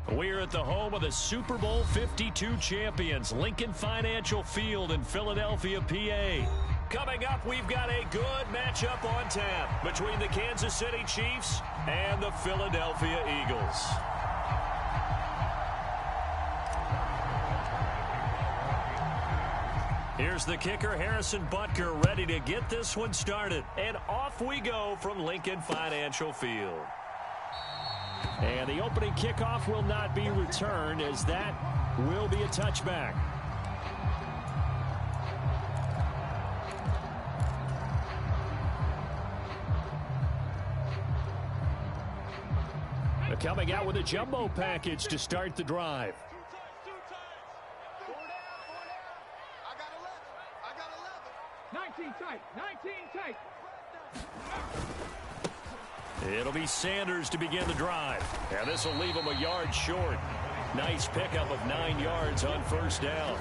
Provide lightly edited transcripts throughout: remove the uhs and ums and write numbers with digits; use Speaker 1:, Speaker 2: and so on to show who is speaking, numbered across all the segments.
Speaker 1: We're at the home of the Super Bowl 52 champions, Lincoln Financial Field in Philadelphia, PA. Coming up, we've got a good matchup on tap between the Kansas City Chiefs and the Philadelphia Eagles. Here's the kicker, Harrison Butker, ready to get this one started. And off we go from Lincoln Financial Field. And the opening kickoff will not be returned, as that will be a touchback. They're coming out with a jumbo package to start the drive. It'll be Sanders to begin the drive. And this will leave him a yard short. Nice pickup of 9 yards on first down.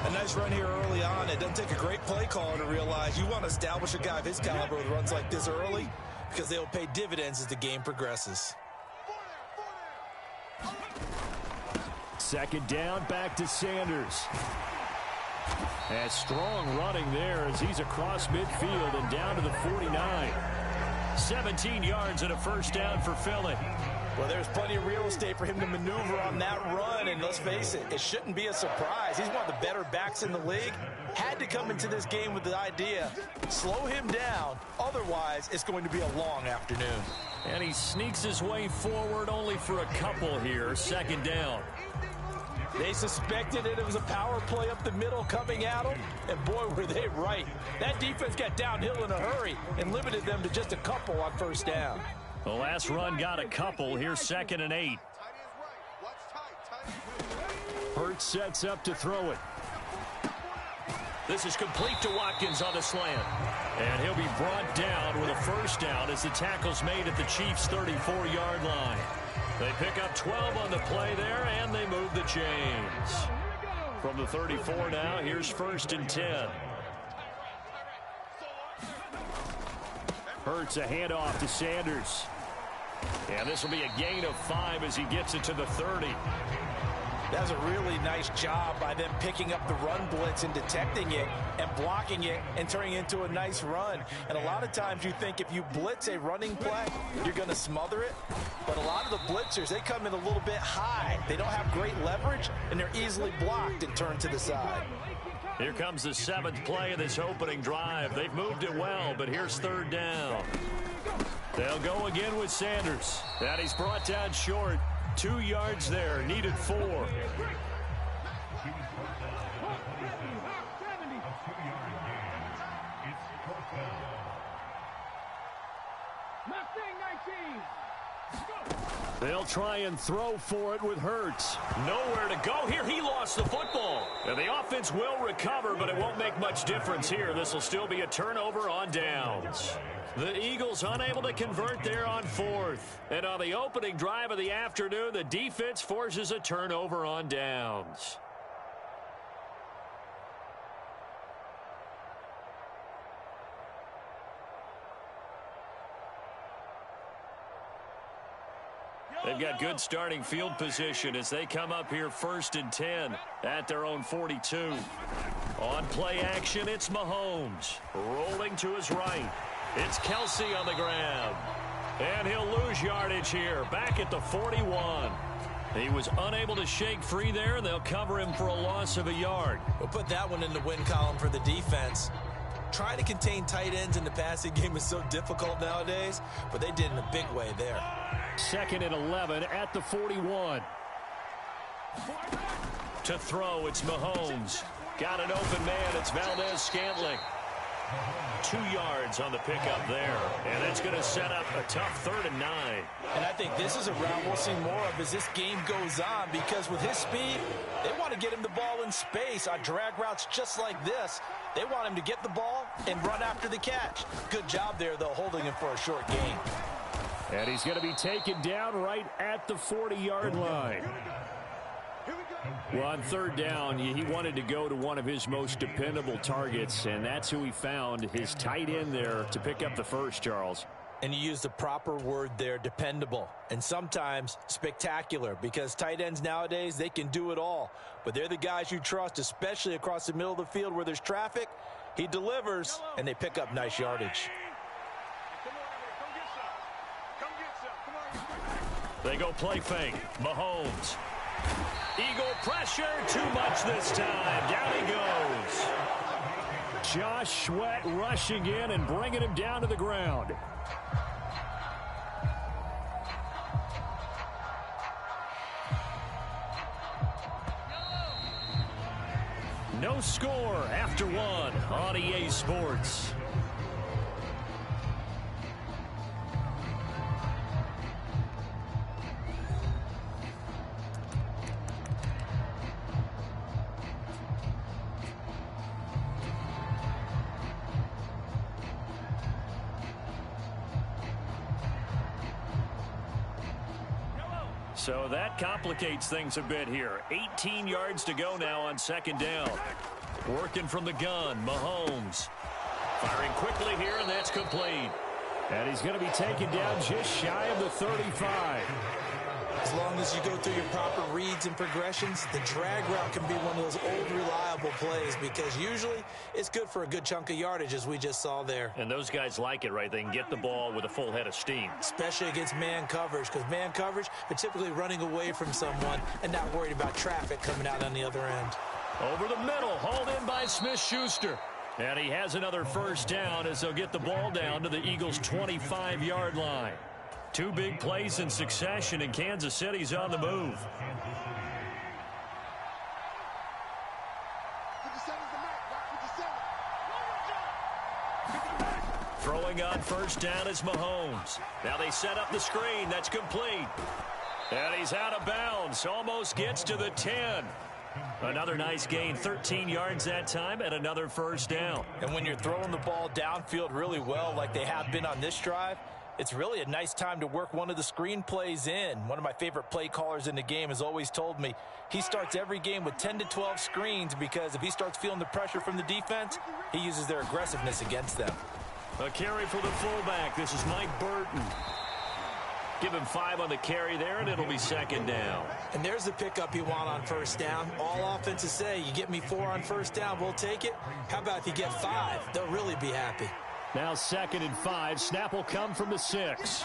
Speaker 2: A nice run here early on. It doesn't take a great play caller to realize you want to establish a guy of his caliber with runs like this early, because they will pay dividends as the game progresses.
Speaker 1: Second down, back to Sanders. And strong running there as he's across midfield and down to the 49. 17 yards and a first down for Philly.
Speaker 2: Well, there's plenty of real estate for him to maneuver on that run, and let's face it, it shouldn't be a surprise. He's one of the better backs in the league. Had to come into this game with the idea, slow him down, otherwise it's going to be a long afternoon.
Speaker 1: And he sneaks his way forward only for a couple here, second down.
Speaker 2: They suspected it was a power play up the middle coming at them, and boy, were they right. That defense got downhill in a hurry and limited them to just a couple on first down.
Speaker 1: The last run got a couple. Here's 2nd and 8. Hurts sets up to throw it. This is complete to Watkins on the slant. And he'll be brought down with a first down as the tackle's made at the Chiefs' 34-yard line. They pick up 12 on the play there, and they move the chains. From the 34 now, here's 1st and 10. Hurts a handoff to Sanders. And this will be a gain of 5 as he gets it to the 30.
Speaker 2: That's a really nice job by them picking up the run blitz and detecting it and blocking it and turning it into a nice run. And a lot of times you think if you blitz a running play, you're going to smother it. But a lot of the blitzers, they come in a little bit high. They don't have great leverage, and they're easily blocked and turned to the side.
Speaker 1: Here comes the 7th play of this opening drive. They've moved it well, but here's 3rd down. They'll go again with Sanders. And he's brought down short. 2 yards there, needed 4. They'll try and throw for it with Hurts. Nowhere to go here. He lost the football. And the offense will recover, but it won't make much difference here. This will still be a turnover on downs. The Eagles unable to convert there on 4th. And on the opening drive of the afternoon, the defense forces a turnover on downs. They've got good starting field position as they come up here 1st and 10 at their own 42. On play action, it's Mahomes. Rolling to his right. It's Kelsey on the grab. And he'll lose yardage here, back at the 41. He was unable to shake free there, and they'll cover him for a loss of a yard.
Speaker 2: We'll put that one in the win column for the defense. Trying to contain tight ends in the passing game is so difficult nowadays, but they did in a big way there.
Speaker 1: 2nd and 11 at the 41. To throw, it's Mahomes. Got an open man, it's Valdez-Scantling. 2 yards on the pickup there, and that's going to set up a tough 3rd and 9.
Speaker 2: And I think this is a route we'll see more of as this game goes on, because with his speed, they want to get him the ball in space on drag routes just like this. They want him to get the ball and run after the catch. Good job there, though, holding him for a short gain.
Speaker 1: And he's going to be taken down right at the 40-yard line. Well, on 3rd down, he wanted to go to one of his most dependable targets, and that's who he found, his tight end there, to pick up the first, Charles.
Speaker 2: And you use the proper word there, dependable, and sometimes spectacular, because tight ends nowadays, they can do it all. But they're the guys you trust, especially across the middle of the field where there's traffic. He delivers, and they pick up nice yardage.
Speaker 1: They go play fake. Mahomes. Eagle pressure, too much this time. Down he goes. Josh Sweat rushing in and bringing him down to the ground. No score after one on EA Sports. So that complicates things a bit here. 18 yards to go now on second down. Working from the gun, Mahomes. Firing quickly here, and that's complete. And he's going to be taken down just shy of the 35.
Speaker 2: As long as you go through your proper reads and progressions, the drag route can be one of those old reliable plays, because usually it's good for a good chunk of yardage, as we just saw there.
Speaker 1: And those guys like it, right? They can get the ball with a full head of steam.
Speaker 2: Especially against man coverage, because man coverage, they're typically running away from someone and not worried about traffic coming out on the other end.
Speaker 1: Over the middle, hauled in by Smith-Schuster. And he has another first down as they'll get the ball down to the Eagles' 25-yard line. Two big plays in succession, and Kansas City's on the move. Throwing on first down is Mahomes. Now they set up the screen. That's complete. And he's out of bounds. Almost gets to the 10. Another nice gain, 13 yards that time, and another first down.
Speaker 2: And when you're throwing the ball downfield really well like they have been on this drive, it's really a nice time to work one of the screen plays in. One of my favorite play callers in the game has always told me he starts every game with 10 to 12 screens, because if he starts feeling the pressure from the defense, he uses their aggressiveness against them.
Speaker 1: A carry for the fullback. This is Mike Burton. Give him 5 on the carry there, and it'll be second down.
Speaker 2: And there's the pickup you want on first down. All offenses say, you get me 4 on first down, we'll take it. How about if you get 5? They'll really be happy.
Speaker 1: Now 2nd and 5. Snap will come from the 6.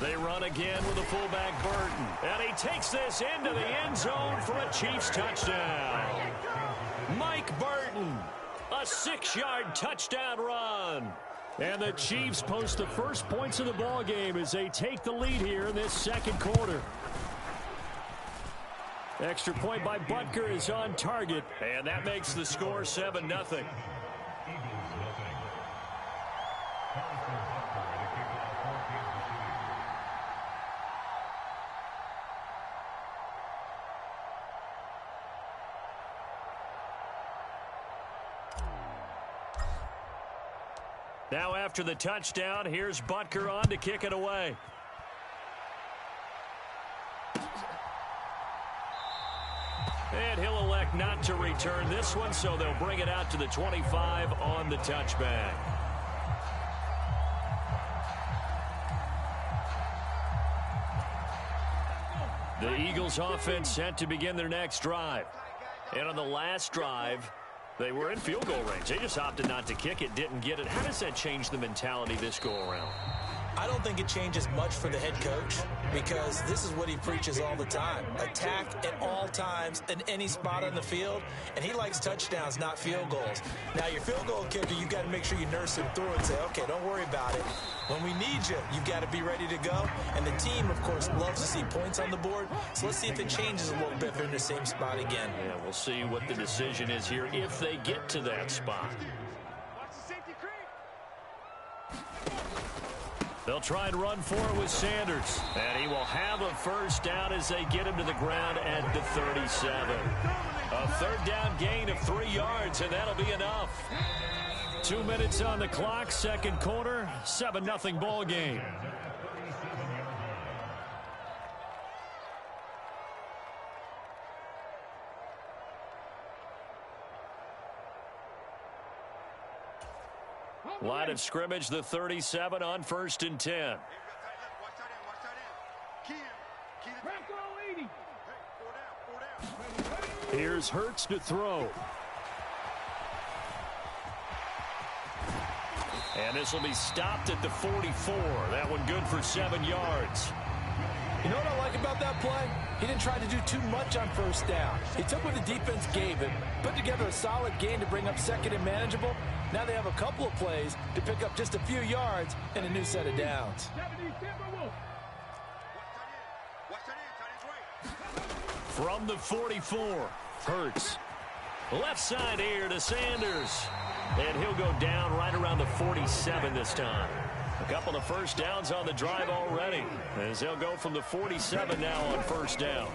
Speaker 1: They run again with the fullback Burton. And he takes this into the end zone for a Chiefs touchdown. Mike Burton, a 6-yard touchdown run. And the Chiefs post the first points of the ball game as they take the lead here in this second quarter. Extra point by Butker is on target, and that makes the score 7-0. Now after the touchdown, here's Butker on to kick it away. And he'll elect not to return this one, so they'll bring it out to the 25 on the touchback. The Eagles offense set to begin their next drive. And on the last drive, they were in field goal range. They just opted not to kick it, didn't get it. How does that change the mentality this go-around?
Speaker 2: I don't think it changes much for the head coach, because this is what he preaches all the time. Attack at all times in any spot on the field, and he likes touchdowns, not field goals. Now, your field goal kicker, you've got to make sure you nurse him through and say, okay, don't worry about it. When we need you, you've got to be ready to go. And the team, of course, loves to see points on the board, so let's see if it changes a little bit if they're in the same spot again.
Speaker 1: Yeah, we'll see what the decision is here if they get to that spot. They'll try and run for it with Sanders. And he will have a first down as they get him to the ground at the 37. A third down gain of 3 yards, and that'll be enough. 2 minutes on the clock, second quarter, 7-0 ball game. Line of scrimmage, the 37 on 1st and 10. Here's Hurts to throw. And this will be stopped at the 44. That one good for 7 yards.
Speaker 2: You know what I like about that play? He didn't try to do too much on 1st down. He took what the defense gave him, put together a solid gain to bring up 2nd and manageable. Now they have a couple of plays to pick up just a few yards and a new set of downs.
Speaker 1: From the 44, Hurts. Left side here to Sanders. And he'll go down right around the 47 this time. A couple of 1st downs on the drive already, as they'll go from the 47 now on 1st down.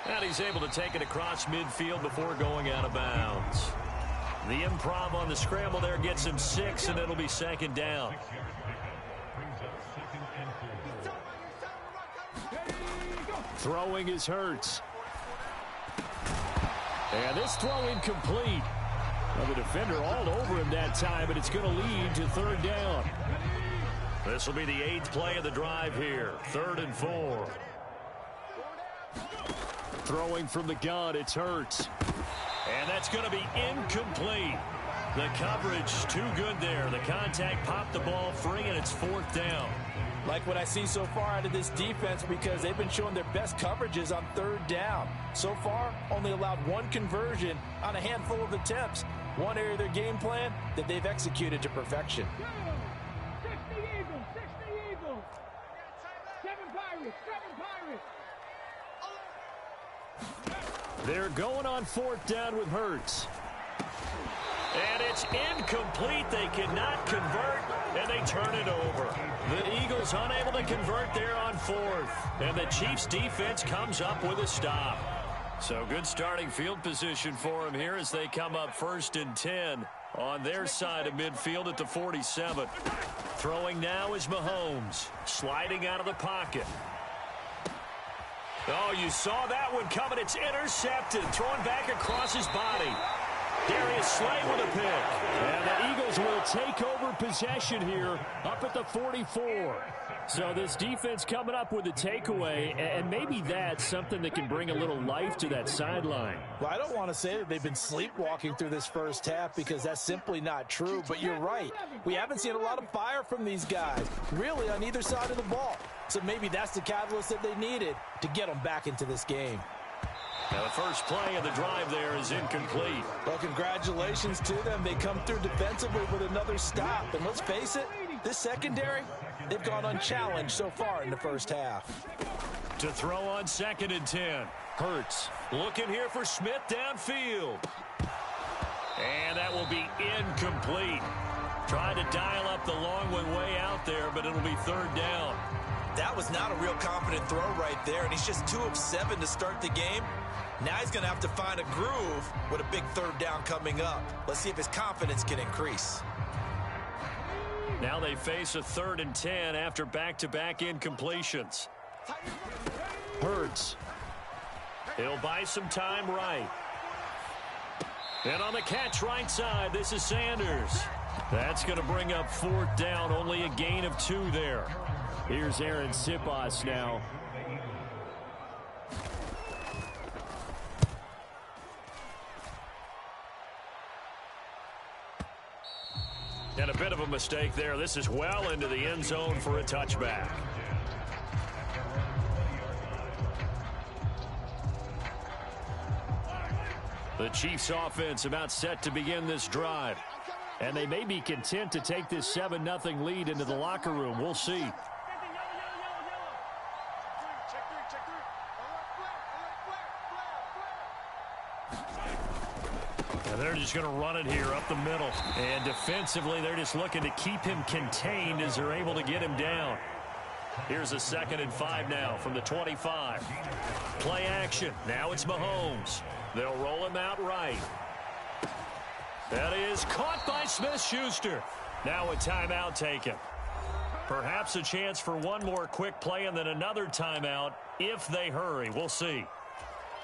Speaker 1: And he's able to take it across midfield before going out of bounds. The improv on the scramble there gets him 6, and it'll be 2nd down. Throwing is Hurts. And this throw incomplete. Well, the defender all over him that time, but it's going to lead to 3rd down. This will be the 8th play of the drive here. 3rd and 4. Throwing from the gun, it's Hurts. And that's going to be incomplete. The coverage too good there. The contact popped the ball free, and it's 4th down.
Speaker 2: Like what I see so far out of this defense, because they've been showing their best coverages on 3rd down. So far, only allowed 1 conversion on a handful of attempts. One area of their game plan that they've executed to perfection.
Speaker 3: 60 Eagles, 60 Eagles. 7 Pirates, 7 Pirates.
Speaker 1: They're going on 4th down with Hurts. And it's incomplete. They cannot convert, and they turn it over. The Eagles unable to convert there on 4th. And the Chiefs defense comes up with a stop. So good starting field position for them here as they come up 1st and 10 on their side of midfield at the 47. Throwing now is Mahomes. Sliding out of the pocket. Oh, you saw that one coming. It's intercepted. Throwing back across his body. Darius Slay with a pick. And the Eagles will take over possession here up at the 44. So this defense coming up with a takeaway, and maybe that's something that can bring a little life to that sideline.
Speaker 2: Well, I don't want to say that they've been sleepwalking through this 1st half, because that's simply not true. But you're right. We haven't seen a lot of fire from these guys, really, on either side of the ball. So maybe that's the catalyst that they needed to get them back into this game.
Speaker 1: Now the first play of the drive there is incomplete.
Speaker 2: Well, congratulations to them. They come through defensively with another stop. And let's face it, this secondary, they've gone unchallenged so far in the 1st half.
Speaker 1: To throw on 2nd and 10. Hurts looking here for Smith downfield. And that will be incomplete. Trying to dial up the long one way out there, but it'll be 3rd down.
Speaker 2: That was not a real confident throw right there, and he's just 2 of 7 to start the game. Now he's going to have to find a groove with a big 3rd down coming up. Let's see if his confidence can increase.
Speaker 1: Now they face a 3rd and 10 after back-to-back incompletions. Hurts. He'll buy some time right. And on the catch right side, this is Sanders. That's going to bring up 4th down, only a gain of 2 there. Here's Aaron Sipas now. And a bit of a mistake there. This is well into the end zone for a touchback. The Chiefs offense about set to begin this drive. And they may be content to take this 7-0 lead into the locker room. We'll see. And they're just going to run it here up the middle. And defensively, they're just looking to keep him contained as they're able to get him down. Here's a 2nd and 5 now from the 25. Play action. Now it's Mahomes. They'll roll him out right. That is caught by Smith-Schuster. Now a timeout taken. Perhaps a chance for one more quick play and then another timeout if they hurry. We'll see.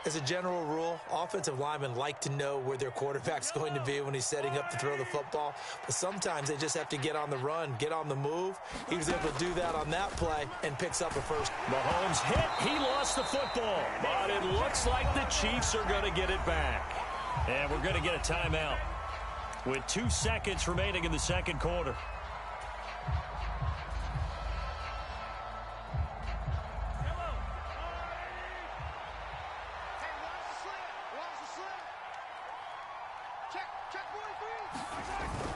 Speaker 2: As a general rule, offensive linemen like to know where their quarterback's going to be when he's setting up to throw the football. But sometimes they just have to get on the run, get on the move. He was able to do that on that play and picks up a first.
Speaker 1: Mahomes hit. He lost the football. But it looks like the Chiefs are going to get it back. And we're going to get a timeout with 2 seconds remaining in the second quarter.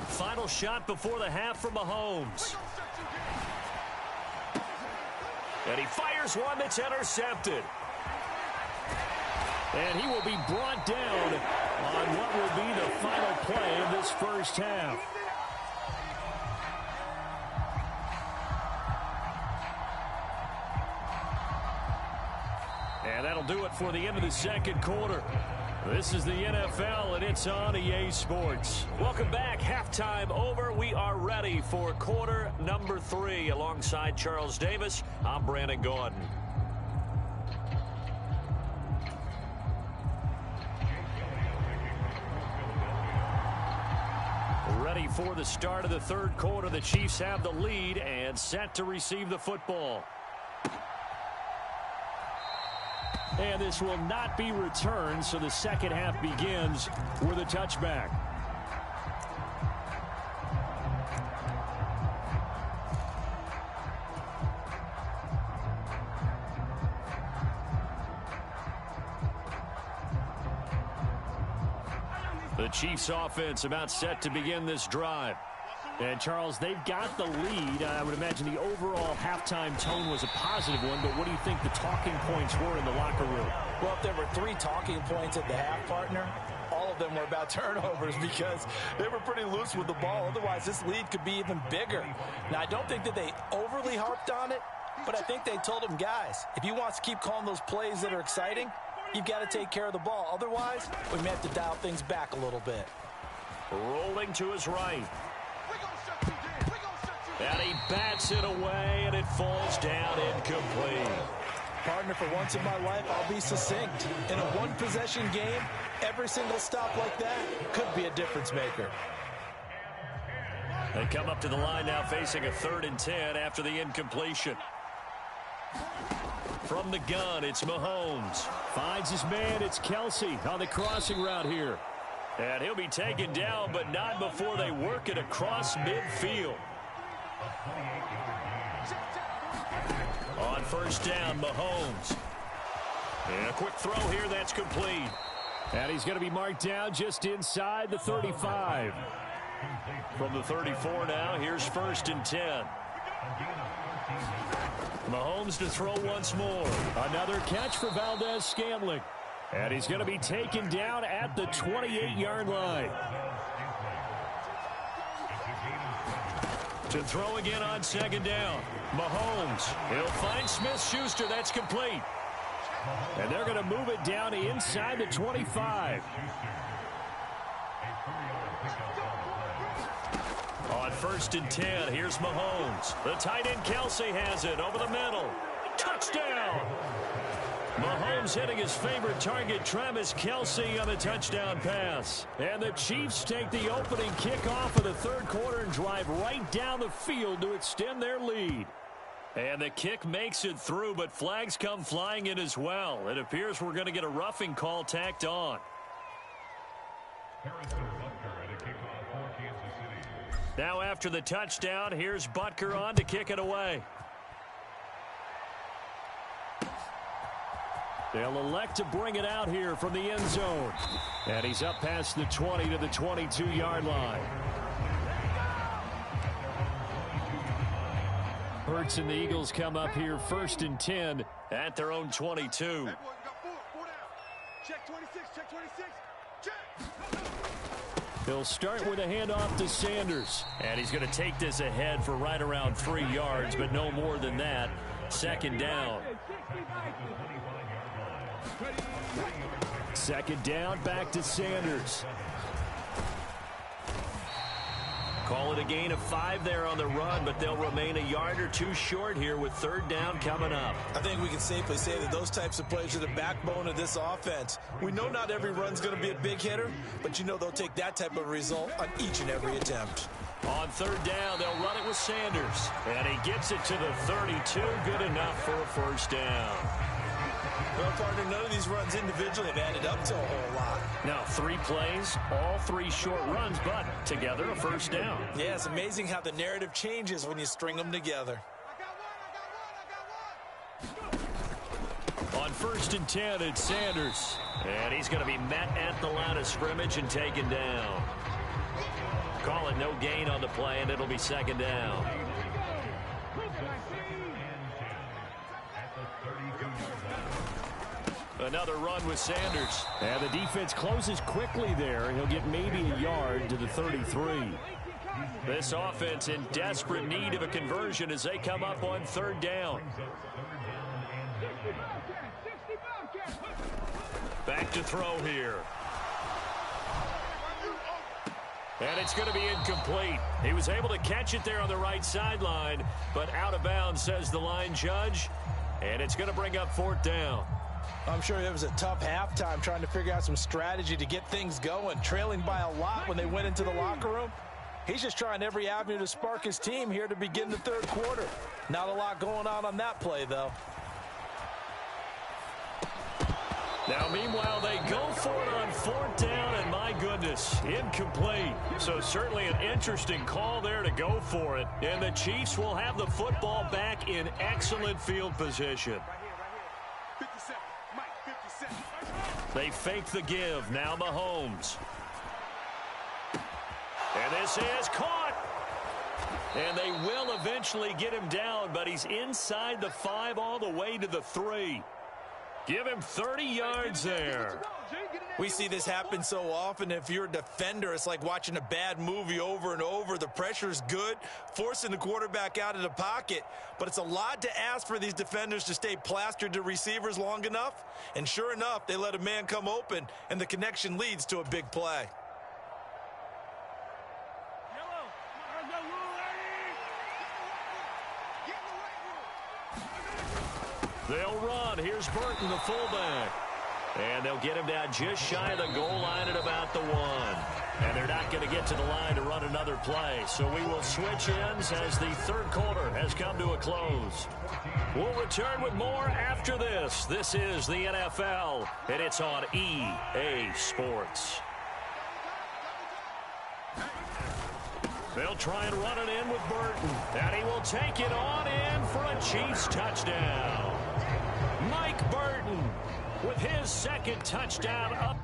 Speaker 1: Final shot before the half for Mahomes. And he fires one that's intercepted. And he will be brought down on what will be the final play of this first half. And that'll do it for the end of the second quarter. This is the NFL, and it's on EA Sports. Welcome back. Halftime over. We are ready for quarter number 3. Alongside Charles Davis, I'm Brandon Gaudin. Ready for the start of the third quarter. The Chiefs have the lead and set to receive the football. And this will not be returned, so the second half begins with a touchback. The Chiefs offense about set to begin this drive. And, Charles, they've got the lead. I would imagine the overall halftime tone was a positive one, but what do you think the talking points were in the locker room?
Speaker 2: Well, if there were 3 talking points at the half, partner, all of them were about turnovers because they were pretty loose with the ball. Otherwise, this lead could be even bigger. Now, I don't think that they overly harped on it, but I think they told them, guys, if you want to keep calling those plays that are exciting, you've got to take care of the ball. Otherwise, we may have to dial things back a little bit.
Speaker 1: Rolling to his right. And he bats it away, and it falls down incomplete.
Speaker 2: Partner, for once in my life, I'll be succinct. In a one-possession game, every single stop like that could be a difference maker.
Speaker 1: They come up to the line now facing a 3rd and 10 after the incompletion. From the gun, it's Mahomes. Finds his man, it's Kelsey on the crossing route here. And he'll be taken down, but not before they work it across midfield. On first down, Mahomes. And a quick throw here, that's complete. And he's going to be marked down just inside the 35. From the 34 now, here's 1st and 10. Mahomes to throw once more. Another catch for Valdez-Scantling. And he's going to be taken down at the 28-yard line. To throw again on 2nd down. Mahomes. He'll find Smith-Schuster. That's complete. And they're going to move it down inside the 25. On 1st and 10, here's Mahomes. The tight end Kelsey has it over the middle. Touchdown! Mahomes hitting his favorite target, Travis Kelsey, on the touchdown pass. And the Chiefs take the opening kickoff of the third quarter and drive right down the field to extend their lead. And the kick makes it through, but flags come flying in as well. It appears we're going to get a roughing call tacked on. Now after the touchdown, here's Butker on to kick it away. They'll elect to bring it out here from the end zone. And he's up past the 20 to the 22-yard line. Hurts and the Eagles come up here 1st and 10 at their own 22.
Speaker 3: Check 26, check 26, check.
Speaker 1: He'll start with a handoff to Sanders. And he's going to take this ahead for right around 3 yards, but no more than that. 2nd down. 2nd down, back to Sanders. Call it a gain of 5 there on the run, but they'll remain a yard or 2 short here with 3rd down coming up.
Speaker 2: I think we can safely say that those types of plays are the backbone of this offense. We know not every run's going to be a big hitter, but you know they'll take that type of result on each and every attempt.
Speaker 1: On 3rd down, they'll run it with Sanders. And he gets it to the 32. Good enough for a 1st down.
Speaker 2: Well, partner, none of these runs individually have added up to a whole lot.
Speaker 1: Now 3 plays, all 3 short runs, but together a 1st down.
Speaker 2: Yeah, it's amazing how the narrative changes when you string them together.
Speaker 1: On 1st and 10, it's Sanders. And he's going to be met at the line of scrimmage and taken down. Call it no gain on the play, and it'll be 2nd down. Another run with Sanders. And the defense closes quickly there. He'll get maybe a yard to the 33. This offense in desperate need of a conversion as they come up on 3rd down. Back to throw here. And it's going to be incomplete. He was able to catch it there on the right sideline, but out of bounds, says the line judge. And it's going to bring up 4th down.
Speaker 2: I'm sure it was a tough halftime trying to figure out some strategy to get things going, trailing by a lot when they went into the locker room. He's just trying every avenue to spark his team here to begin the 3rd quarter. Not a lot going on that play, though.
Speaker 1: Now, meanwhile, they go for it on 4th down, and my goodness, incomplete. So certainly an interesting call there to go for it. And the Chiefs will have the football back in excellent field position. They fake the give. Now Mahomes. And this is caught. And they will eventually get him down, but he's inside the 5 all the way to the 3. Give him 30 yards there.
Speaker 2: We see this happen so often. If you're a defender, it's like watching a bad movie over and over. The pressure's good, forcing the quarterback out of the pocket. But it's a lot to ask for these defenders to stay plastered to receivers long enough. And sure enough, they let a man come open, and the connection leads to a big play.
Speaker 1: They'll run. Here's Burton, the fullback. And they'll get him down just shy of the goal line at about the 1. And they're not going to get to the line to run another play. So we will switch ends as the 3rd quarter has come to a close. We'll return with more after this. This is the NFL, and it's on EA Sports. They'll try and run it in with Burton. And he will take it on in for a Chiefs touchdown. Mike Burton with his 2nd touchdown up.